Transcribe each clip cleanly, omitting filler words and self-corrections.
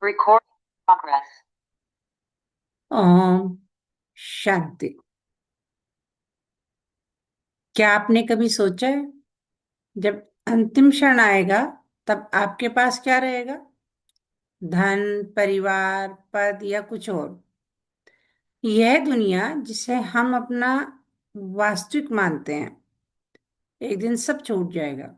Record progress. Om Shanti. क्या आपने कभी सोचा है जब अंतिम क्षण आएगा तब आपके पास क्या रहेगा? धन, परिवार, पद या कुछ और? यह दुनिया जिसे हम अपना वास्तविक मानते हैं, एक दिन सब छूट जाएगा।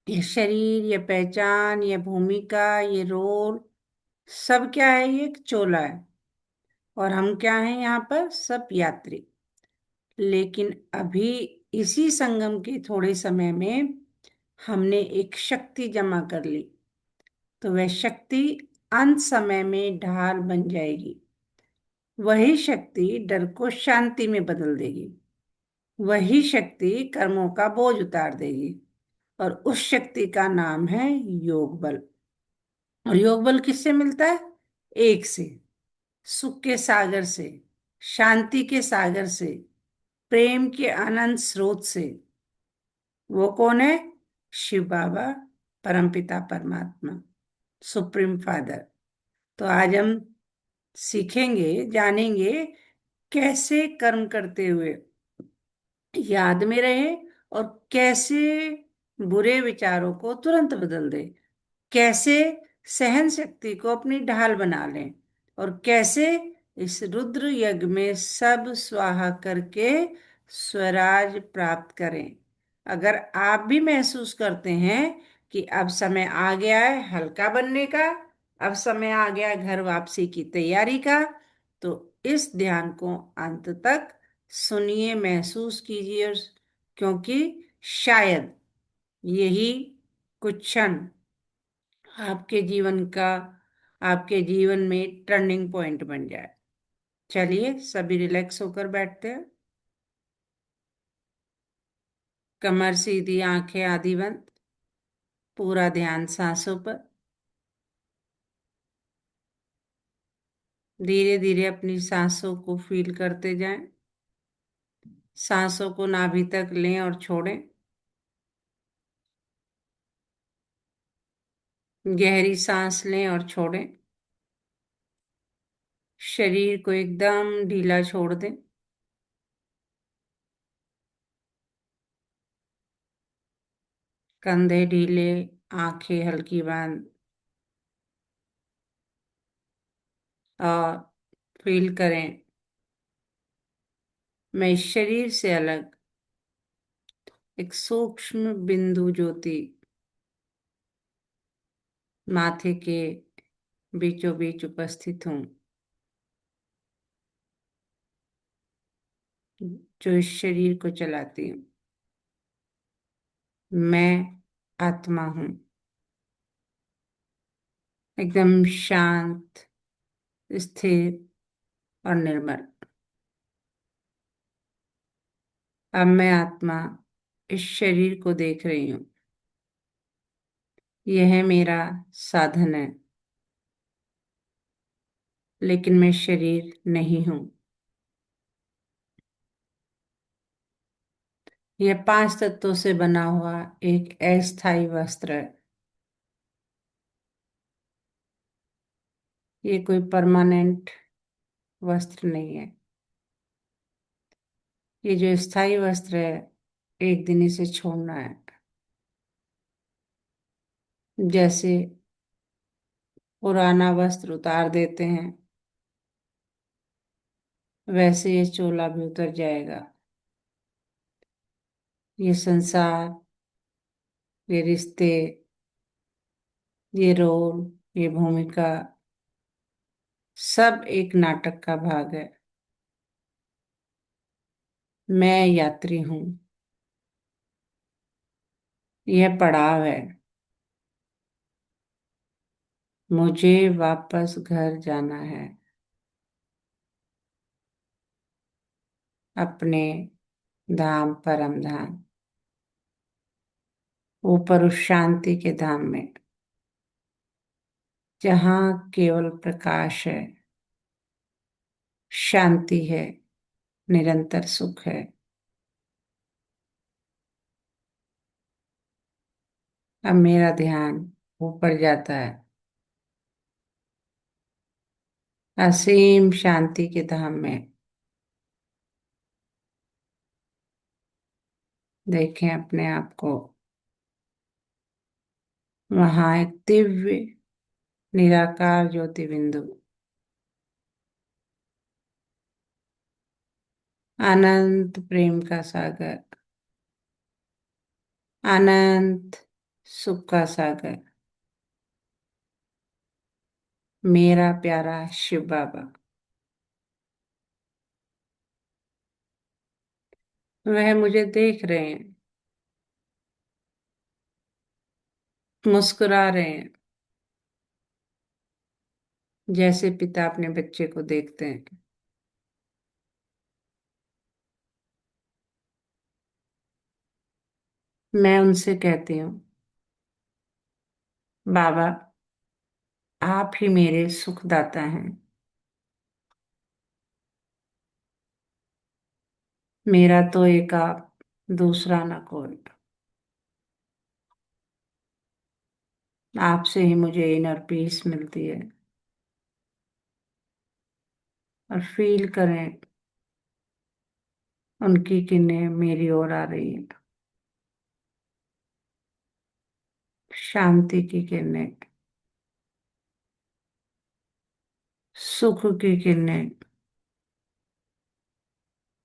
ये शरीर, ये पहचान, ये भूमिका, ये रोल, सब क्या है? ये एक चोला है। और हम क्या हैं यहाँ पर? सब यात्री। लेकिन अभी इसी संगम के थोड़े समय में हमने एक शक्ति जमा कर ली, तो वह शक्ति अंत समय में ढाल बन जाएगी। वही शक्ति डर को शांति में बदल देगी। वही शक्ति कर्मों का बोझ उतार देगी। और उस शक्ति का नाम है योग बल। और योग बल किससे मिलता है? एक से, सुख के सागर से, शांति के सागर से, प्रेम के अनंत स्रोत से। वो कौन है? शिव बाबा, परमपिता परमात्मा, सुप्रीम फादर। तो आज हम सीखेंगे, जानेंगे कैसे कर्म करते हुए याद में रहे, और कैसे बुरे विचारों को तुरंत बदल दे, कैसे सहन शक्ति को अपनी ढाल बना लें, और कैसे इस रुद्र यज्ञ में सब स्वाहा करके स्वराज प्राप्त करें। अगर आप भी महसूस करते हैं कि अब समय आ गया है हल्का बनने का, अब समय आ गया है घर वापसी की तैयारी का, तो इस ध्यान को अंत तक सुनिए, महसूस कीजिए। क्योंकि शायद यही कुछ क्षण आपके जीवन में टर्निंग पॉइंट बन जाए। चलिए सभी रिलैक्स होकर बैठते हैं। कमर सीधी, आंखें आधी बंद, पूरा ध्यान सांसों पर। धीरे धीरे अपनी सांसों को फील करते जाएं। सांसों को नाभि तक लें और छोड़ें। गहरी सांस लें और छोड़ें। शरीर को एकदम ढीला छोड़ दें। कंधे ढीले, आंखें हल्की बंद, और फील करें मैं इस शरीर से अलग एक सूक्ष्म बिंदु ज्योति माथे के बीचों बीच उपस्थित हूँ, जो इस शरीर को चलाती हूँ। मैं आत्मा हूँ, एकदम शांत, स्थिर और निर्मल। अब मैं आत्मा इस शरीर को देख रही हूँ। यह मेरा साधन है, लेकिन मैं शरीर नहीं हूँ। यह पांच तत्वों से बना हुआ एक अस्थाई वस्त्र है। ये कोई परमानेंट वस्त्र नहीं है। ये जो स्थाई वस्त्र है, एक दिन इसे छोड़ना है। जैसे पुराना वस्त्र उतार देते हैं, वैसे ये चोला भी उतर जाएगा। ये संसार, ये रिश्ते, ये रोल, ये भूमिका, सब एक नाटक का भाग है। मैं यात्री हूँ। यह पड़ाव है। मुझे वापस घर जाना है, अपने धाम, परम धाम, ऊपर उस शांति के धाम में, जहाँ केवल प्रकाश है, शांति है, निरंतर सुख है। अब मेरा ध्यान ऊपर जाता है, असीम शांति के धाम में। देखें अपने आप को, वहां एक दिव्य निराकार ज्योति बिंदु, अनंत प्रेम का सागर, अनंत सुख का सागर, मेरा प्यारा शिव बाबा। वह मुझे देख रहे हैं, मुस्कुरा रहे हैं, जैसे पिता अपने बच्चे को देखते हैं। मैं उनसे कहती हूँ, बाबा, आप ही मेरे सुखदाता हैं। मेरा तो एक आप, दूसरा न कोई। आपसे ही मुझे इनर पीस मिलती है। और फील करें, उनकी किरणें मेरी ओर आ रही है, शांति की किरणें, सुख की किरणें,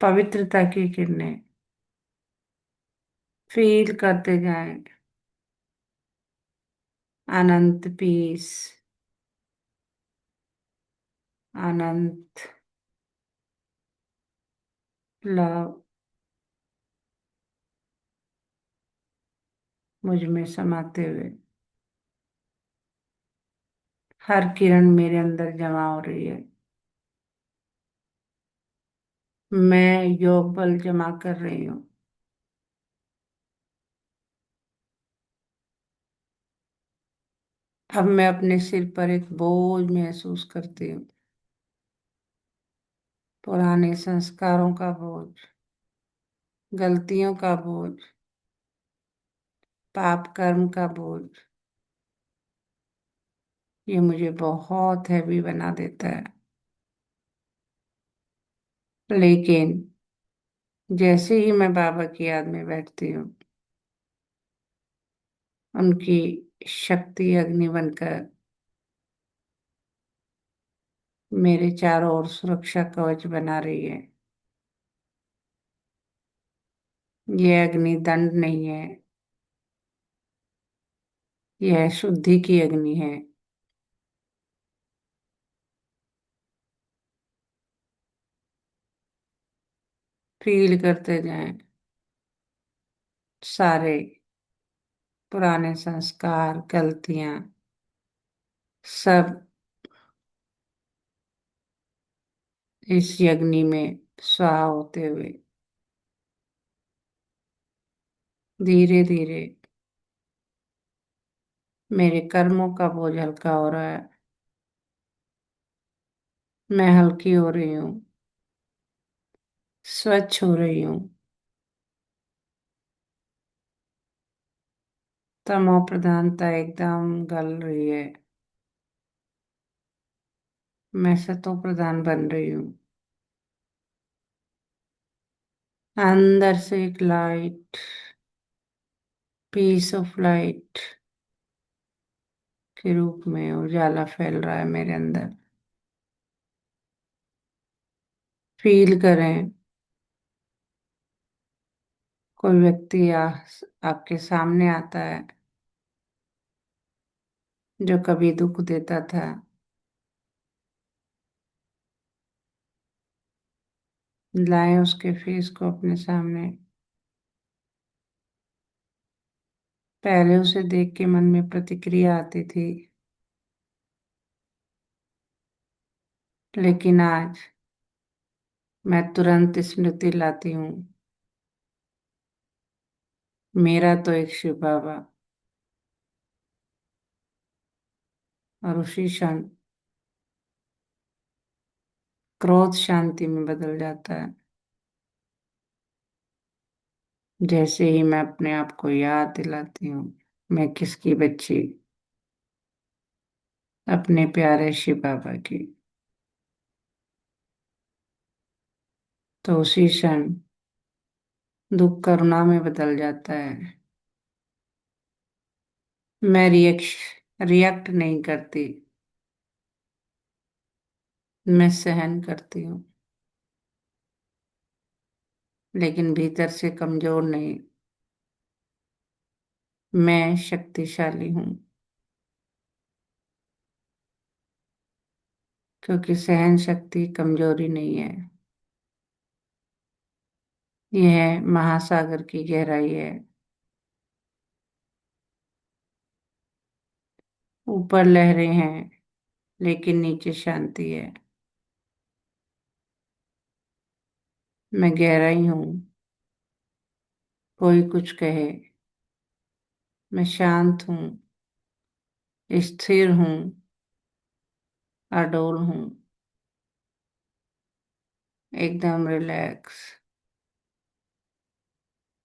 पवित्रता की किरणें। फील करते जाएं, अनंत पीस, अनंत लव मुझ में समाते हुए। हर किरण मेरे अंदर जमा हो रही है। मैं योग बल जमा कर रही हूँ। अब मैं अपने सिर पर एक बोझ महसूस करती हूँ, पुराने संस्कारों का बोझ, गलतियों का बोझ, पाप कर्म का बोझ। ये मुझे बहुत हैवी बना देता है। लेकिन जैसे ही मैं बाबा की याद में बैठती हूँ, उनकी शक्ति अग्नि बनकर मेरे चारों ओर सुरक्षा कवच बना रही है। ये अग्नि दंड नहीं है, यह शुद्धि की अग्नि है। फील करते जाएं, सारे पुराने संस्कार, गलतियां, सब इस अग्नि में स्वाहा होते हुए धीरे धीरे मेरे कर्मों का बोझ हल्का हो रहा है। मैं हल्की हो रही हूँ, स्वच्छ हो रही हूँ। तमो प्रधानता एकदम गल रही है। मैं सतो प्रधान बन रही हूँ। अंदर से एक लाइट, पीस ऑफ लाइट के रूप में उजाला फैल रहा है मेरे अंदर। फील करें, कोई व्यक्ति आपके सामने आता है जो कभी दुख देता था। लाएं उसके फेस को अपने सामने। पहले उसे देख के मन में प्रतिक्रिया आती थी, लेकिन आज मैं तुरंत स्मृति लाती हूँ, मेरा तो एक शिव बाबा। और उसी क्षण क्रोध शांति में बदल जाता है। जैसे ही मैं अपने आप को याद दिलाती हूँ, मैं किसकी बच्ची, अपने प्यारे शिव बाबा की। तो उसी क्षण दुख करुणा में बदल जाता है। मैं रिएक्ट नहीं करती, मैं सहन करती हूँ, लेकिन भीतर से कमजोर नहीं। मैं शक्तिशाली हूँ, क्योंकि सहन शक्ति कमजोरी नहीं है। यह महासागर की गहराई है। ऊपर लहरें हैं, लेकिन नीचे शांति है। मैं गहराई हूँ, कोई कुछ कहे। मैं शांत हूँ, स्थिर हूँ, अडोल हूँ, एकदम रिलैक्स,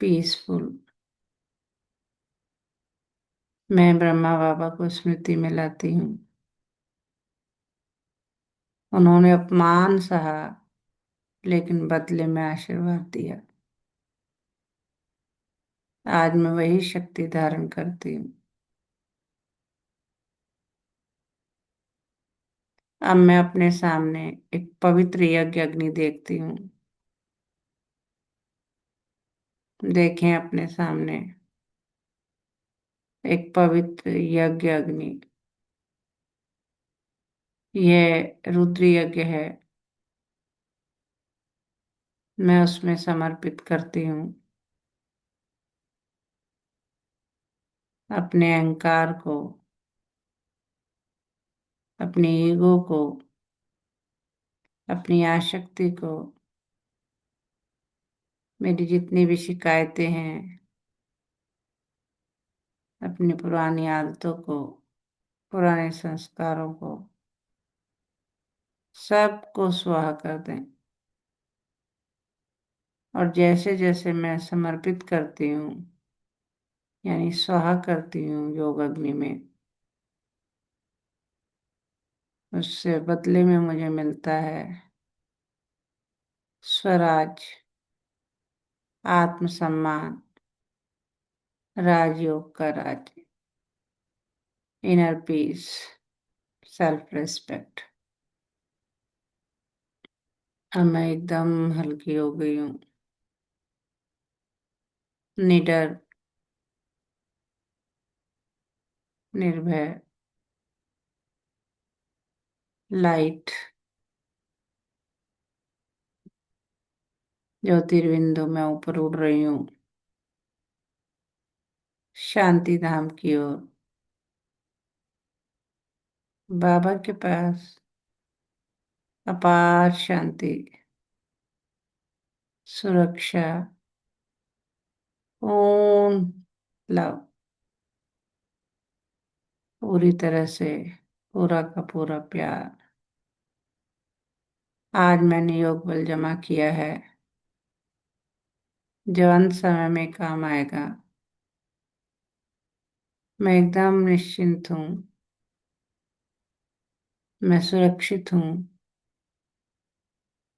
पीसफुल। मैं ब्रह्मा बाबा को स्मृति में लाती हूँ। उन्होंने अपमान सहा, लेकिन बदले में आशीर्वाद दिया। आज मैं वही शक्ति धारण करती हूँ। अब मैं अपने सामने एक पवित्र यज्ञ अग्नि देखती हूँ। देखें अपने सामने एक पवित्र यज्ञ अग्नि। यह रुद्र यज्ञ है। मैं उसमें समर्पित करती हूँ अपने अहंकार को, अपनी ईगो को, अपनी आसक्ति को, मेरी जितनी भी शिकायतें हैं, अपनी पुरानी आदतों को, पुराने संस्कारों को, सबको स्वाहा कर दें। और जैसे जैसे मैं समर्पित करती हूँ, यानी स्वाहा करती हूँ योग अग्नि में, उससे बदले में मुझे मिलता है स्वराज, आत्मसम्मान, राजयोग का राज, इनर पीस, सेल्फ रिस्पेक्ट। अब मैं एकदम हल्की हो गई हूँ, निडर, निर्भय, लाइट। ज्योतिर्बिंदु में ऊपर उड़ रही हूँ, शांति धाम की ओर, बाबा के पास। अपार शांति, सुरक्षा, पूर्ण लव, पूरी तरह से पूरा का पूरा प्यार। आज मैंने योग बल जमा किया है, जो अंत समय में काम आएगा। मैं एकदम निश्चिंत हूँ, मैं सुरक्षित हूँ,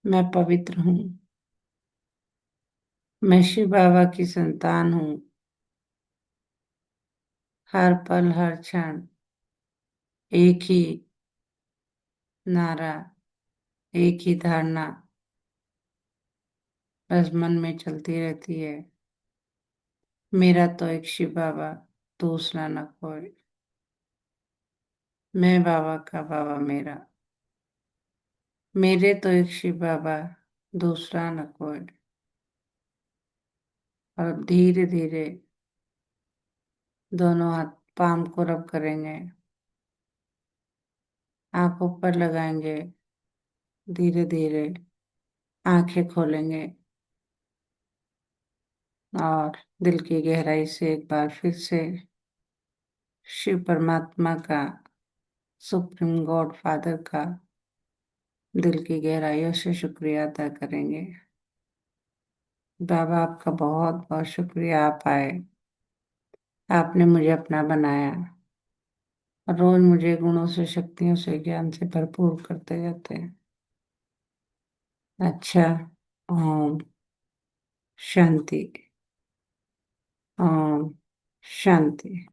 मैं पवित्र हूँ, मैं शिव बाबा की संतान हूँ। हर पल हर क्षण एक ही नारा, एक ही धारणा बस मन में चलती रहती है। मेरा तो एक शिव बाबा, दूसरा न कोई। मैं बाबा का बाबा मेरा। मेरे तो एक शिव बाबा, दूसरा न कोई। और अब धीरे धीरे दोनों हाथ पाम को रब करेंगे, आंखों पर लगाएंगे, धीरे धीरे आंखें खोलेंगे और दिल की गहराई से एक बार फिर से शिव परमात्मा का, सुप्रीम गॉड फादर का दिल की गहराइयों से शुक्रिया अदा करेंगे। बाबा आपका बहुत बहुत शुक्रिया, आप आए, आपने मुझे अपना बनाया और रोज मुझे गुणों से, शक्तियों से, ज्ञान से भरपूर करते जाते हैं। अच्छा, ओम शांति। ओम शांति।